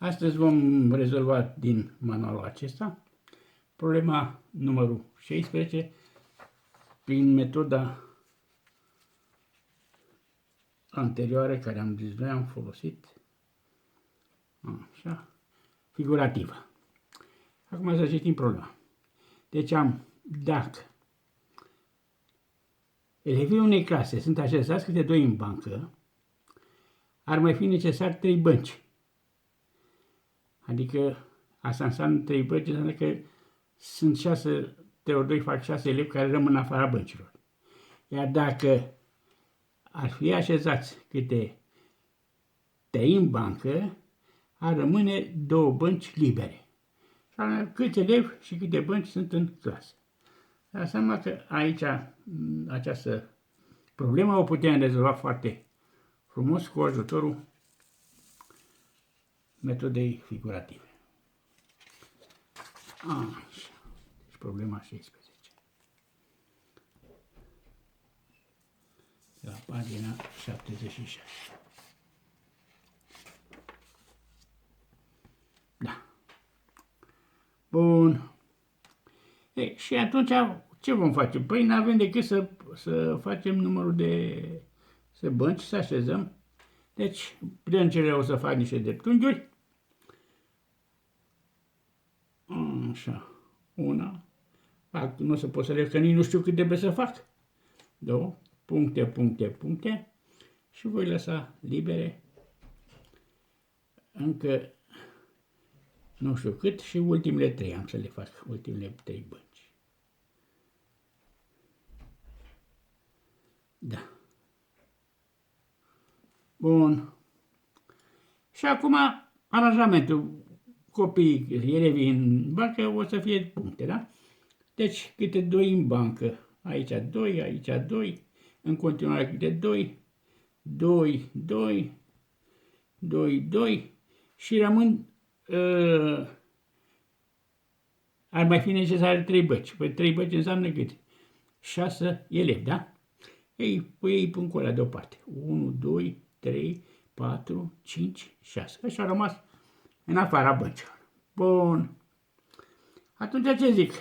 Astăzi vom rezolva din manualul acesta problema numărul 16 prin metoda anterioară care am zis noi, am folosit așa, figurativă. Acum să citim problema. Deci dacă elevii unei clase sunt așezați câte doi în bancă, ar mai fi necesar 3 bănci. Adică asta înseamnă 3 bănci, înseamnă că sunt 6, 3 ori 2 fac 6 elevi care rămân în afara băncilor. Iar dacă ar fi așezați câte 3 în bancă, ar rămâne 2 bănci libere. Câți elevi și câte bănci sunt în clasă. Dar seama că aici această problemă o putem rezolva foarte frumos cu ajutorul metodei figurative. Așa. Deci problema 16. La pagina 76. Da. Bun. Și atunci ce vom face? Păi nu avem decât să facem numărul de bănci, să așezăm. Deci, băncile o să fac niște dreptunghiuri. Așa. Una. Nu o să pot să le, că nici nu știu cât trebuie să fac. 2. Puncte, puncte, puncte. Și voi lăsa libere. Încă nu știu cât și ultimele 3 am să le fac. Ultimele 3 bănci. Da. Bun. Și acum aranjamentul. Copiii, elevii în bancă o să fie puncte, da? Deci câte 2 în bancă. Aici 2, aici 2. În continuare câte 2. 2, 2. 2, 2. Și rămân... ar mai fi necesare 3 băci. Păi 3 băci înseamnă cât? 6 elevi, da? Ei pun cu ăla deoparte. 1, 2, 3, 4, 5, 6. Așa a rămas în afara băncilor. Bun. Atunci ce zic?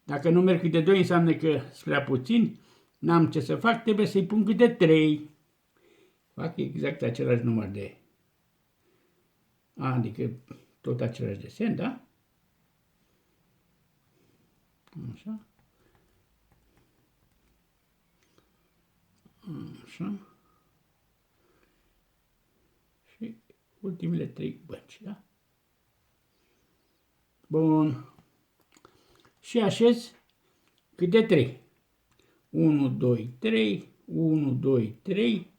Dacă nu merg câte 2 înseamnă că sunt prea puțini, n-am ce să fac, trebuie să-i pun câte 3. Fac exact același număr de... Adică tot același desen, da? Așa. Așa. Și ultimele 3 bănci, da? Bun. Și așez câte 3. 1, 2, 3, 1, 2, 3.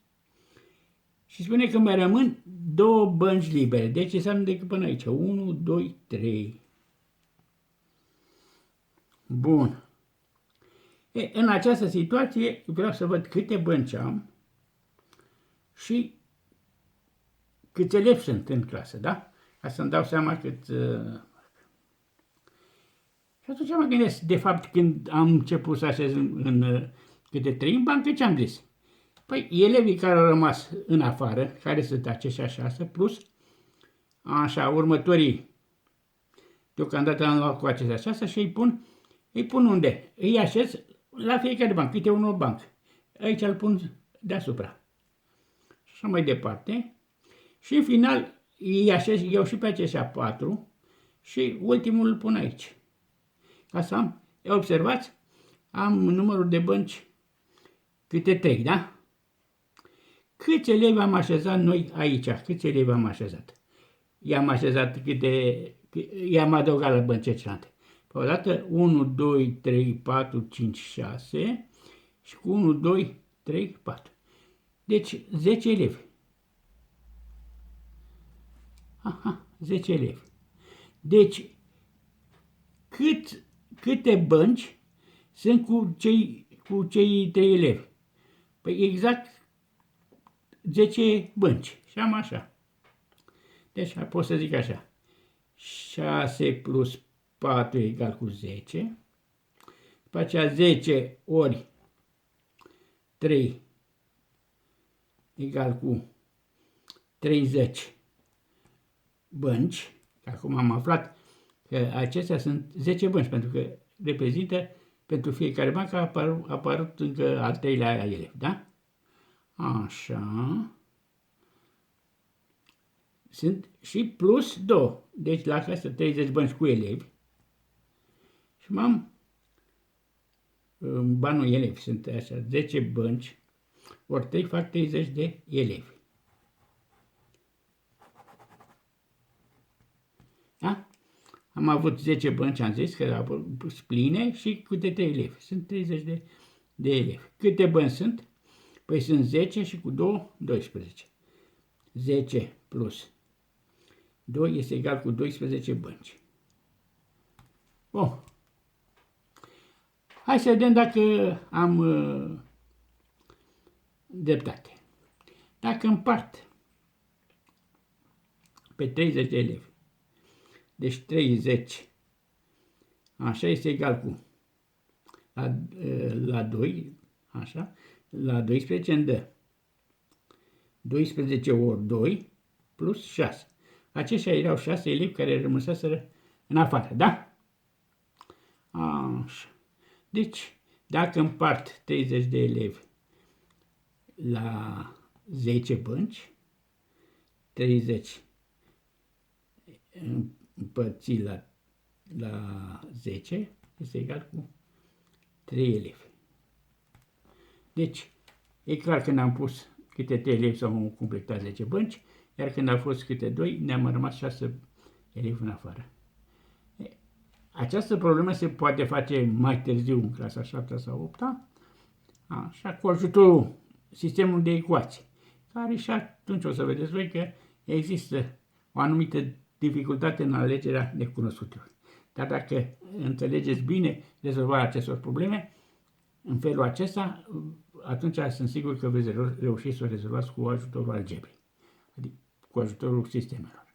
Și spune că mai rămân 2 bănci libere. Deci înseamnă decât până aici. 1, 2, 3. Bun. În această situație vreau să văd câte bănci am și câți elevi sunt în clasă, da? Ca să-mi dau seama cât... Și atunci mă gândesc, de fapt, când am început să așez în câte 3 în bancă, ce am zis? Păi elevii care au rămas în afară, care sunt aceștia 6, plus, așa, următorii, deocamdată am luat cu acestea 6 și îi pun unde? Îi așez la fiecare bancă, câte unul o bancă. Aici îl pun deasupra. Și așa mai departe. Și în final îi așez eu și pe aceștia 4 și ultimul îl pun aici. Ca să am, observați, am numărul de bănci câte 3, da? Câți elevi am așezat noi aici? Câți elevi am așezat? I-am așezat i-am adăugat la băncile celelalte. Pe o dată 1, 2, 3, 4, 5, 6 și cu 1, 2, 3, 4. Deci 10 elevi. Aha, 10 elevi. Deci câte bănci sunt cu cei 3 elevi? Păi exact 10 bănci. Și am așa. Deci pot să zic așa. 6 plus 4 egal cu 10. După aceea 10 ori 3 egal cu 30 bănci, acum am aflat că acestea sunt 10 bănci, pentru că reprezintă, pentru fiecare bancă a apărut încă al treilea elev, da? Așa. Sunt și plus 2. Deci la clasă 30 bănci cu elevi. Și m-am banul elevi. Sunt așa 10 bănci. Ori 3 fac 30 de elevi. Da? Am avut 10 bănci, am zis, că au pus pline și câte 3 elevi. Sunt 30 de elevi. Câte bănci sunt? Păi sunt 10 și cu 2, 12. 10 plus 2 este egal cu 12 bănci. Bun. Hai să vedem dacă am dreptate. Dacă împart pe 30 de elevi, deci 30, așa, este egal cu la 2, așa, la 12 îmi dă 12 ori 2 plus 6. Aceștia erau 6 elevi care rămăseseră în afară, da? Așa. Deci, dacă împart 30 de elevi la 10 bănci, 30 împărțit la 10 este egal cu 3 elevi. Deci, e clar că ne-am pus câte 3 elevi s-au completat 10 bănci, iar când au fost câte 2, ne-am rămas 6 elevi în afară. Această problemă se poate face mai târziu, în clasa 7 sau 8, așa, cu ajutorul sistemului de ecuații, care și atunci o să vedeți voi că există o anumită dificultate în alegerea necunoscutelor. Dar dacă înțelegeți bine rezolvarea acestor probleme, în felul acesta, atunci sunt sigur că veți reuși să o rezolvați cu ajutorul algebrei, adică cu ajutorul sistemelor.